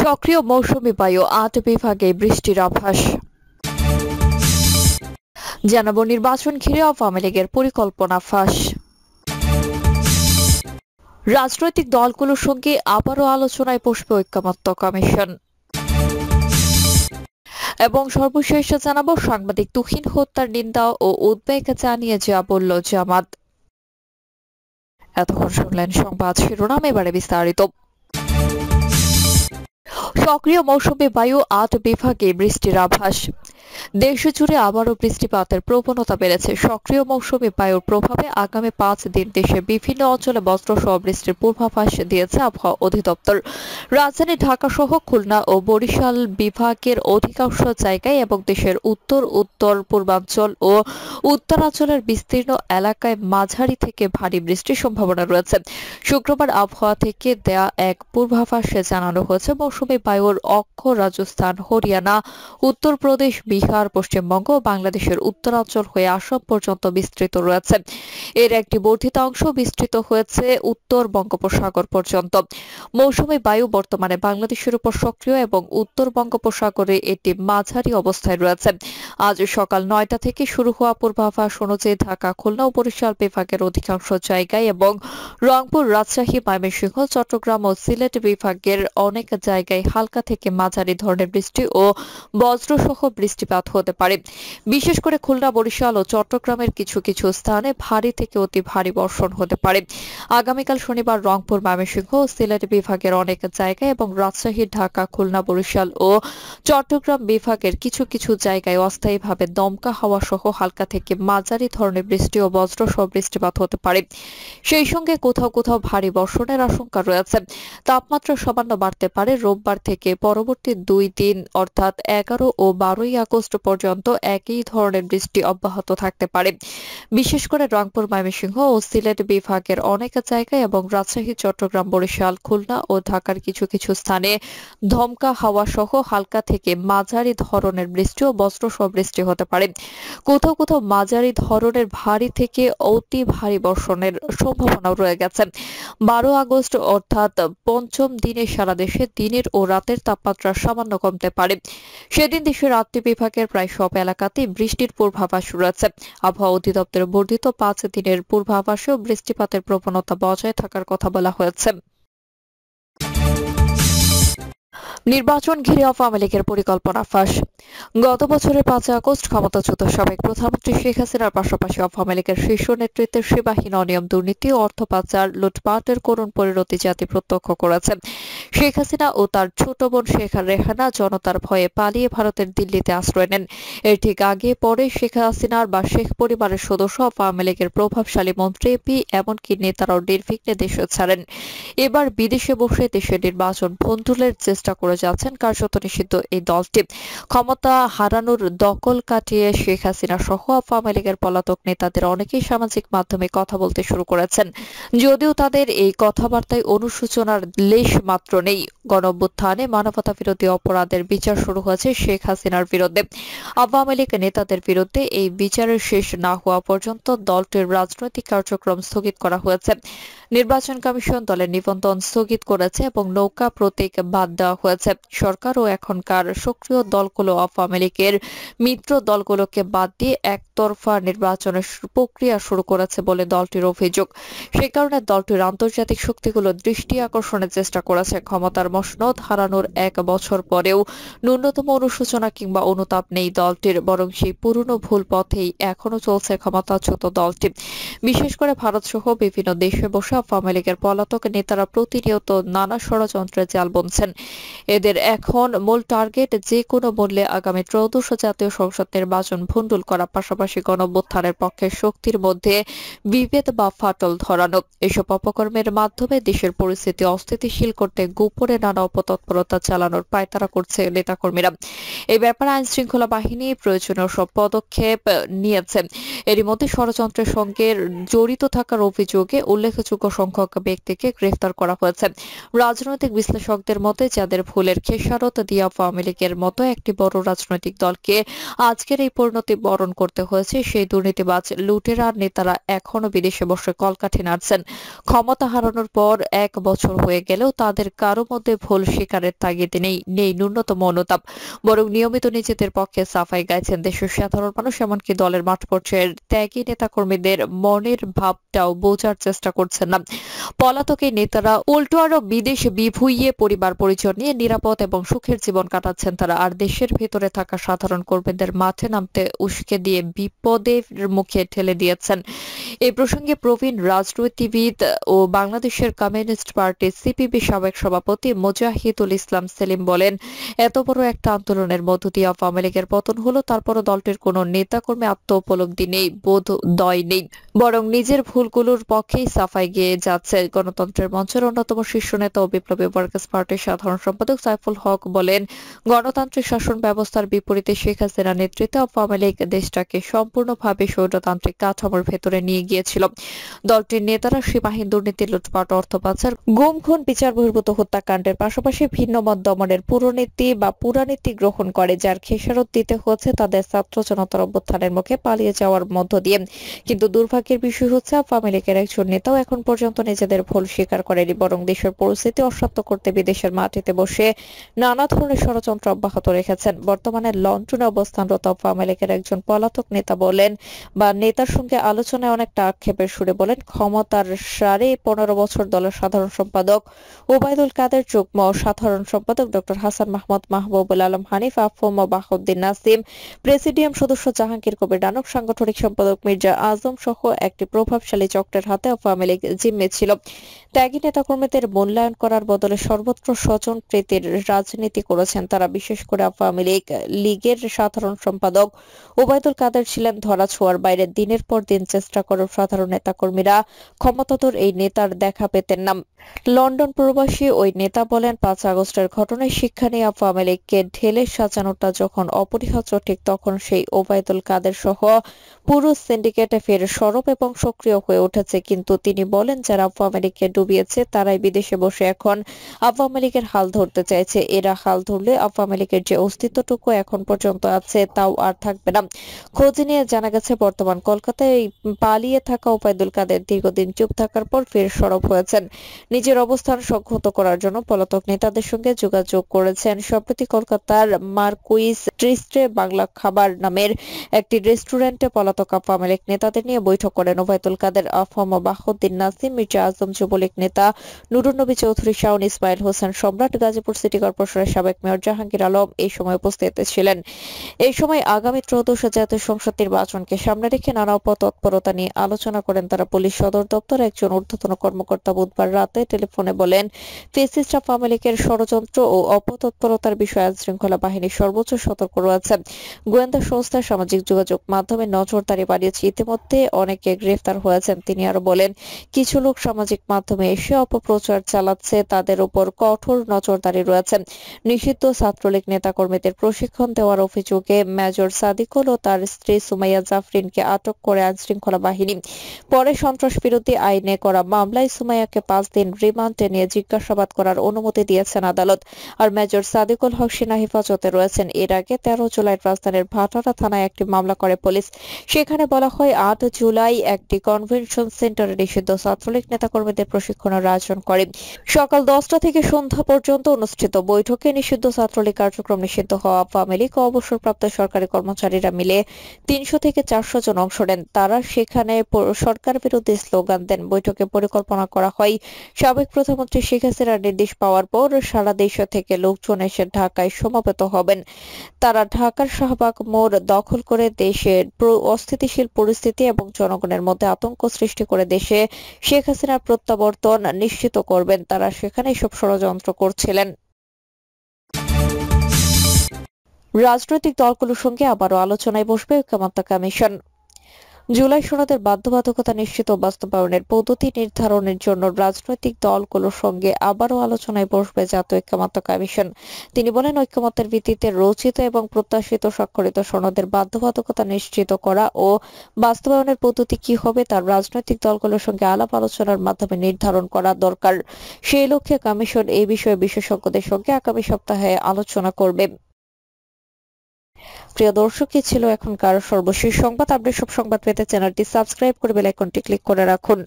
সক্রিয় মৌসুমী বায়ু ৮ বিভাগে বৃষ্টির আভাস। জানাবো নির্বাচন ঘিরে আওয়ামী লীগের পরিকল্পনা ফাঁস। রাজনৈতিক দলগুলোর সঙ্গে আবারও আলোচনায় বসবে ঐকমত্য কমিশন। এবং সর্বশেষ জানাবো সাংবাদিক তুহিন হত্যার নিন্দা ও উদ্বেগ জানিয়ে যা বলল জামাত। এতক্ষণ শুনলেন সংবাদ শিরোনাম, এবারে বিস্তারিত। সক্রিয় মৌসুমী বায়ু ৮ বিভাগে বৃষ্টির আভাস। দেশজুড়ে আবারও বৃষ্টিপাতের প্রবণতা বেড়েছে। সক্রিয় মৌসুমী বায়ুর প্রভাবে আগামী ৫ দিন দেশের বিভিন্ন অঞ্চলে বজ্রসহ বৃষ্টির পূর্বাভাস দিয়েছে আবহাওয়া অধিদপ্তর। রাজধানী ঢাকা সহ খুলনা ও বরিশাল বিভাগের অধিকাংশ জায়গায় এবং দেশের উত্তর উত্তর পূর্বাঞ্চল ও উত্তরাঞ্চলের বিস্তীর্ণ এলাকায় মাঝারি থেকে ভারী বৃষ্টির সম্ভাবনা রয়েছে। শুক্রবার আবহাওয়া থেকে দেয়া এক পূর্বাভাসে জানানো হয়েছে মৌসুমী বায়ুর অক্ষ রাজস্থান, হরিয়ানা, উত্তরপ্রদেশ, বিহার, পশ্চিমবঙ্গ ও বাংলাদেশের উত্তরাঞ্চল হয়ে আসাম পর্যন্ত বিস্তৃত রয়েছে। এর একটি বর্ধিত অংশ বিস্তৃত হয়েছে উত্তর বঙ্গোপসাগর পর্যন্ত। মৌসুমী বায়ু বর্তমানে বাংলাদেশের উপর সক্রিয় এবং উত্তর বঙ্গোপসাগরে এটি মাঝারি অবস্থায় রয়েছে। আজ সকাল ৯টা থেকে শুরু হওয়া পূর্বাভাস অনুযায়ী ঢাকা, খুলনা ও বরিশাল বিভাগের অধিকাংশ জায়গায় এবং রংপুর, রাজশাহী, ময়মনসিংহ, চট্টগ্রাম ও সিলেট বিভাগের অনেক জায়গায় হালকা থেকে মাঝারি ধরনের বৃষ্টি ও বজ্রসহ বৃষ্টিপাত হতে পারে। বিশেষ করে খুলনা, বরিশাল ও চট্টগ্রামের কিছু কিছু স্থানে ভারী থেকে অতি ভারী বর্ষণ হতে পারে। আগামীকাল শনিবার রংপুর, ময়মনসিংহ ও সিলেট বিভাগের অনেক জায়গায় এবং রাজশাহী, ঢাকা, খুলনা, বরিশাল ও চট্টগ্রাম বিভাগের কিছু কিছু জায়গায় অস্থায়ীভাবে দমকা হাওয়া সহ হালকা থেকে মাঝারি ধরনের বৃষ্টি ও বজ্রসহ বৃষ্টিপাত হতে পারে। সেই সঙ্গে কোথাও কোথাও ভারী বর্ষণের আশঙ্কা রয়েছে। তাপমাত্রা সামান্য বাড়তে পারে। রোববার থেকে পরবর্তী ২ দিন অর্থাৎ ১১ ও ১২ই আগস্ট পর্যন্ত একই ধরনের বৃষ্টি অব্যাহত থাকতে পারে। বিশেষ করে রংপুর, ময়মনসিংহ ও সিলেট বিভাগের অনেক জায়গায় এবং রাজশাহী, চট্টগ্রাম, বরিশাল, খুলনা ও ঢাকার কিছু কিছু স্থানে দমকা হাওয়া সহ হালকা থেকে মাঝারি ধরনের বৃষ্টি ও বজ্রসহ বৃষ্টি হতে পারে। কোথাও কোথাও মাঝারি ধরনের ভারী থেকে অতি ভারী বর্ষণের সম্ভাবনাও রয়ে গেছে। ১২ আগস্ট অর্থাৎ পঞ্চম দিনে সারা দেশে দিনের ও রাতের তাপমাত্রা সামান্য কমতে পারে। সেদিন দেশের ৮টি বিভাগের প্রায় সব এলাকাতেই বৃষ্টির পূর্বাভাস রয়েছে। আবহাওয়া অধিদপ্তরের বর্ধিত ৫ দিনের পূর্বাভাসেও বৃষ্টিপাতের প্রবণতা বজায় থাকার কথা বলা হয়েছে। নির্বাচন ঘিরে আওয়ামী লীগের পরিকল্পনা ফাঁস। গত বছরের ৫ আগস্ট ক্ষমতাচ্যুত সাবেক প্রধানমন্ত্রী শেখ হাসিনার পাশাপাশি আওয়ামী লীগের শীর্ষ নেতৃত্বের সেবাহীন অনিয়ম, দুর্নীতি ও অর্থ পাচার, লুটপাটের করুণ পরিণতি জাতি প্রত্যক্ষ করেছে। শেখ হাসিনা ও তার ছোট বোন শেখ রেহানা জনতার ভয়ে পালিয়ে ভারতের দিল্লিতে আশ্রয় নেন। এর ঠিক আগে পরে শেখ হাসিনার বা শেখ পরিবারের সদস্য, আওয়ামী লীগের প্রভাবশালী মন্ত্রী, এমপি এমনকি নেতারাও নির্বিঘ্নে দেশ ছাড়েন। এবার বিদেশে বসে দেশের নির্বাচন ভণ্ডুলের চেষ্টা করে যাচ্ছেন কার্যত নিষিদ্ধ এই দলটি। ক্ষমতা হারানোর দখল কাটিয়ে শেখ হাসিনা সহ আওয়ামী লীগের পলাতক নেতাদের অনেকেই সামাজিক মাধ্যমে কথা বলতে শুরু করেছেন। যদিও তাদের এই কথাবার্তায় অনুশোচনার লেশ মাত্র নেই। গণঅভ্যুত্থানে মানবতা বিরোধী অপরাধের বিচার শুরু হয়েছে শেখ হাসিনার বিরুদ্ধে। আওয়ামী লীগ নেতাদের বিরুদ্ধে এই বিচারের শেষ না হওয়া পর্যন্ত দলটির রাজনৈতিক কার্যক্রম স্থগিত করা হয়েছে। নির্বাচন কমিশন দলের নিবন্ধন স্থগিত করেছে এবং নৌকা প্রতীক বাদ দেওয়া হয়েছে। সরকার ও এখনকার সক্রিয় দলগুলো আওয়ামী লীগের মিত্র দলগুলোকে বাদ দিয়ে একতরফা নির্বাচনের প্রক্রিয়া শুরু করেছে বলে দলটির অভিযোগ। সে কারণে দলটির আন্তর্জাতিক শক্তিগুলো দৃষ্টি আকর্ষণের চেষ্টা করেছে। ক্ষমতার মসনদ হারানোর ১ বছর পরেও ন্যূনতম অনুশোচনা কিংবা অনুতাপ নেই দলটির, বরং সেই পুরনো ভুল পথেই এখনো চলছে ক্ষমতাচ্যুত দলটি। বিশেষ করে ভারত সহ বিভিন্ন দেশে বসে আওয়ামী লীগের পলাতক নেতারা প্রতিনিয়ত নানা ষড়যন্ত্রের জাল বুনছেন। এদের এখন মূল টার্গেট যে কোনো মূল্যে আগামী ত্রয়োদশ জাতীয় সংসদ নির্বাচন ভণ্ডুল করা, পাশাপাশি গণঅভ্যুত্থানের পক্ষে শক্তির মধ্যে বিভেদ বা ফাটল ধরানো। এসব অপকর্মের মাধ্যমে দেশের পরিস্থিতি অস্থিতিশীল করতে গোপনে নানা অপতৎপরতা চালানোর পায়তারা করছে নেতাকর্মীরা। এই ব্যাপারে আইন শৃঙ্খলা বাহিনী প্রয়োজনীয় সব পদক্ষেপ নিয়েছে। এরই মধ্যে ষড়যন্ত্রের সঙ্গে জড়িত থাকার অভিযোগে উল্লেখযোগ্য সংখ্যক ব্যক্তিকে গ্রেফতার করা হয়েছে। রাজনৈতিক বিশ্লেষকদের মতে যাদের ভুলের খেসারত দিয়ে আওয়ামী লীগের মতো একটি বড় রাজনৈতিক দলকে আজকের এই পরিণতি বরণ করতে হয়েছে, সেই দুর্নীতিবাজ লুটেরা নেতারা এখনো বিদেশে বসে কলকাঠি নাড়ছেন। ক্ষমতা হারানোর পর ১ বছর হয়ে গেলেও তাদের কারো মধ্যে ভুল স্বীকারের তাগিদে নেই ন্যূনতম অনুতাপ, বরং নিয়মিত নিজেদের পক্ষে সাফাই গাইছেন দেশের সাধারণ মানুষ। এমনকি দলের মাঠ পর্যায়ের ত্যাগী নেতাকর্মীদের মনের ভাবটাও বোঝার চেষ্টা করছেন না। পলাতক এই নেতারা উল্টো আরো বিদেশে বিভুঁইয়ে পরিবার পরিজন নিয়ে নিরাপদ এবং সুখের জীবন কাটাচ্ছেন তারা, আর দেশের ভেতরে থাকা সাধারণ কর্মীদের মাঠে নামতে উস্কে দিয়ে বিপদের মুখে ঠেলে দিয়েছেন। এই প্রসঙ্গে প্রবীণ রাজনীতিবিদ ও বাংলাদেশের কমিউনিস্ট পার্টি সিপিবি সাবেক সভাপতি মুজাহিদুল ইসলাম সেলিম বলেন, এত বড় একটা আন্দোলনের মধ্য দিয়ে আওয়ামী লীগের পতন হলো, তারপরও দলটির কোনো নেতাকর্মী আত্ম উপলব্ধি নেই, বোধোদয় নেই, বরং নিজের ভুলগুলোর পক্ষেই সাফাই গেয়ে যাচ্ছে। গণতন্ত্রের মঞ্চের অন্যতম শীর্ষ নেতা ও বিপ্লবী ওয়ার্কার্স পার্টির সাধারণ সম্পাদক সাইফুল হক বলেন, গণতান্ত্রিক শাসন ব্যবস্থার বিপরীতে শেখ হাসিনার নেতৃত্বে আওয়ামী লীগ দেশটাকে সম্পূর্ণভাবে স্বৈরতান্ত্রিক কাঠামোর ভেতরে নিয়ে গিয়েছিল। দলটির নেতারা সীমাহীন দুর্নীতি, লুটপাট, অর্থ পাচার, গুম খুন, বিচার বহির্ভূত হত্যাকাণ্ডের পাশাপাশি ভিন্ন মত দমনের পুরানীতি গ্রহণ করে, যার খেসারত দিতে হচ্ছে তাদের ছাত্র জনতার অভ্যুত্থানের মুখে পালিয়ে যাওয়ার মধ্য দিয়ে। কিন্তু দুর্ভাগ্যের বিষয় হচ্ছে আওয়ামী লীগের একজন নেতাও এখন পর্যন্ত নিজেদের ভুল স্বীকার করেনি, বরং দেশের পরিস্থিতি অশান্ত করতে বিদেশের মাটিতে বসে নানা ধরনের ষড়যন্ত্র অব্যাহত রেখেছেন। বর্তমানে লন্ডনে অবস্থানরত আওয়ামী লীগের একজন পলাতক নেতা বলেন, বা নেতার সঙ্গে আলোচনায় অনেকটা আক্ষেপের সুরে বলেন, ক্ষমতার 15.5 বছর দলের সাধারণ সম্পাদক ওবায়দুল কাদের, যুগ্ম সাধারণ সম্পাদক ডক্টর হাসান মাহমুদ, মাহবুবুল আলম হানিফ, আফম বাহাউদ্দিন নাসিম, প্রেসিডিয়াম সদস্য জাহাঙ্গীর কবির নানক, সাংগঠনিক সম্পাদক মির্জা আজম সহ একটি প্রভাবশালী চক্রের হাতে আওয়ামী লীগ জিম্মে ছিল। ত্যাগী নেতাকর্মীদের মূল্যায়ন করার বদলে সর্বত্র স্বজন প্রীতির রাজনীতি করেছেন তারা। বিশেষ করে আওয়ামী লীগের সাধারণ সম্পাদক ওবায়দুল কাদের ছিলেন ধরাছোঁয়ার বাইরে। দিনের পর দিন চেষ্টা করেও সাধারণ নেতাকর্মীরা ক্ষমতাধর এই নেতার দেখা পেতেন না। লন্ডন প্রবাসী ওই নেতা বলেন, 5 আগস্টের ঘটনায় শিক্ষা নিয়ে আওয়ামী লীগকে ঢেলে সাজানোটা যখন অপরিহার্য, ঠিক তখন সেই ওবায়দুল কাদের সহ পুরো সিন্ডিকেটে ফের সরব এবং সক্রিয় হয়ে উঠেছে। কিন্তু তিনি বলেন, যারা আওয়ামী লীগকে ডুবিয়েছে তারাই বিদেশে বসে এখন আওয়ামী লীগের হাল ধরতে চাইছে। এরা হাল ধরলে আওয়ামী লীগের যে অস্তিত্বটুকু এখন পর্যন্ত আছে তাও আর থাকবে না। খোঁজ নিয়ে জানা গেছে, বর্তমান কলকাতায় পালিয়ে থাকা ওবায়দুল কাদের দীর্ঘদিন চুপ থাকার পর ফের সরব হয়েছেন। নিজের অবস্থান সংহত করার জন্য পলাতক নেতাদের সঙ্গে যোগাযোগ করেছেন। সম্প্রতি কলকাতার মার্কুইস ট্রিস্টে বাংলা খাবার নামের একটি রেস্টুরেন্টে পলাতক আওয়ামী লীগ নেতাদের নিয়ে বৈঠক করেন ওবায়দুল কাদের, আফম বাহাউদ্দিন নাসিম, মির্জা আজম, যুবলীগ নেতা নুরুন নবী চৌধুরী, শাওন, ইসমাইল হোসেন সম্রাট, গাজীপুর সিটি কর্পোরেশনের সাবেক মেয়র জাহাঙ্গীর আলম এই সময় উপস্থিত ছিলেন। এই সময় আগামী 13শ জাতীয় সংসদ নির্বাচনকে সামনে রেখে নানা তৎপরতা নিয়ে আলোচনা করেন তারা। পুলিশ সদর দপ্তর একজন ঊর্ধ্বতন কর্মকর্তা বুধবার রাতে টেলিফোনে বলেন, ফ্যাসিস্ট আওয়ামী লীগের ষড়যন্ত্র ও অপতৎপরতার বিষয়ে আইনশৃঙ্খলা বাহিনী সর্বোচ্চ সতর্ক রয়েছে। গোয়েন্দা সংস্থা সামাজিক যোগাযোগ মাধ্যমে নজরদারি বাড়িয়েছে, ইতিমধ্যে অনেকে গ্রেফতার হয়েছেন। তিনি আরো বলেন, কিছু লোক সামাজিক মাধ্যমে এসে অপপ্রচার চালাচ্ছে, তাদের উপর কঠোর নজরদারি রয়েছে। নিষিদ্ধ ছাত্রলীগ নেতাকর্মীদের প্রশিক্ষণ দেওয়ার অভিযোগে মেজর সাদিকুল ও তার স্ত্রী সুমাইয়া জাফরিনকে আটক করে আইনশৃঙ্খলা বাহিনী। পরে সন্ত্রাস বিরোধী আইনে করা মামলায় সুমাইয়াকে 5 দিন রিমান্ডে নিয়ে জিজ্ঞাসাবাদ করার অনুমতি দিয়েছেন আদালত। আর মেজর সাদিকুল হক সেনা হেফাজতে রয়েছেন। এর আগে 13 জুলাই রাজধানীর ভাটারা থানায় একটি মামলা করে পুলিশ। সেখানে বলা হয়, 8 জুলাই একটি কনভেনশন সেন্টারে নিষিদ্ধ ছাত্রলীগ নেতাকর্মীদের প্রশিক্ষণের আয়োজন করে। সকাল 10টা থেকে সন্ধ্যা পর্যন্ত অনুষ্ঠিত বৈঠকে নিষিদ্ধ ছাত্রলীগ কার্যক্রম নিষিদ্ধ হওয়া আওয়ামী লীগ ও অবসরপ্রাপ্ত সরকারি কর্মচারীরা মিলে 300 থেকে 400 জন অংশ নেন। তারা সেখানে সরকার বিরোধী স্লোগান দেন। বৈঠকে পরিকল্পনা করা হয়, সাবেক প্রধানমন্ত্রী শেখ হাসিনার নির্দেশ পাওয়ার পর সারা দেশ থেকে লোকজন এসে ঢাকায় সমবেত হবেন। তারা ঢাকার শাহবাগ মোড় দখল করে দেশের অস্থিতিশীল পরিস্থিতি এবং জনগণের মধ্যে আতঙ্ক সৃষ্টি করে দেশে শেখ হাসিনার প্রত্যাবর্তন নিশ্চিত করবেন। তারা সেখানে এসব ষড়যন্ত্র করছিলেন। রাজনৈতিক দলগুলোর সঙ্গে আবারও আলোচনায় বসবে ঐক্যমত্য কমিশন। জুলাই সনদের বাধ্যবাধকতা নিশ্চিত ও বাস্তবায়নের পদ্ধতি নির্ধারণের জন্য রাজনৈতিক দলগুলোর সঙ্গে আবারও আলোচনায় বসবে জাতীয় ঐক্যমত্য কমিশন। তিনি বলেন, ঐক্যমত্যের ভিত্তিতে রচিত এবং প্রত্যাশিত স্বাক্ষরিত সনদের বাধ্যবাধকতা নিশ্চিত করা ও বাস্তবায়নের পদ্ধতি কি হবে তার রাজনৈতিক দলগুলোর সঙ্গে আলাপ আলোচনার মাধ্যমে নির্ধারণ করা দরকার। সেই লক্ষ্যে কমিশন এই বিষয়ে বিশেষজ্ঞদের সঙ্গে আগামী সপ্তাহে আলোচনা করবে। প্রিয় দর্শক, ছিল এখনকার সর্বশেষ সংবাদ। আপডেট সব সংবাদ পেতে চ্যানেলটি সাবস্ক্রাইব করে বেল আইকনটি ক্লিক করে রাখুন।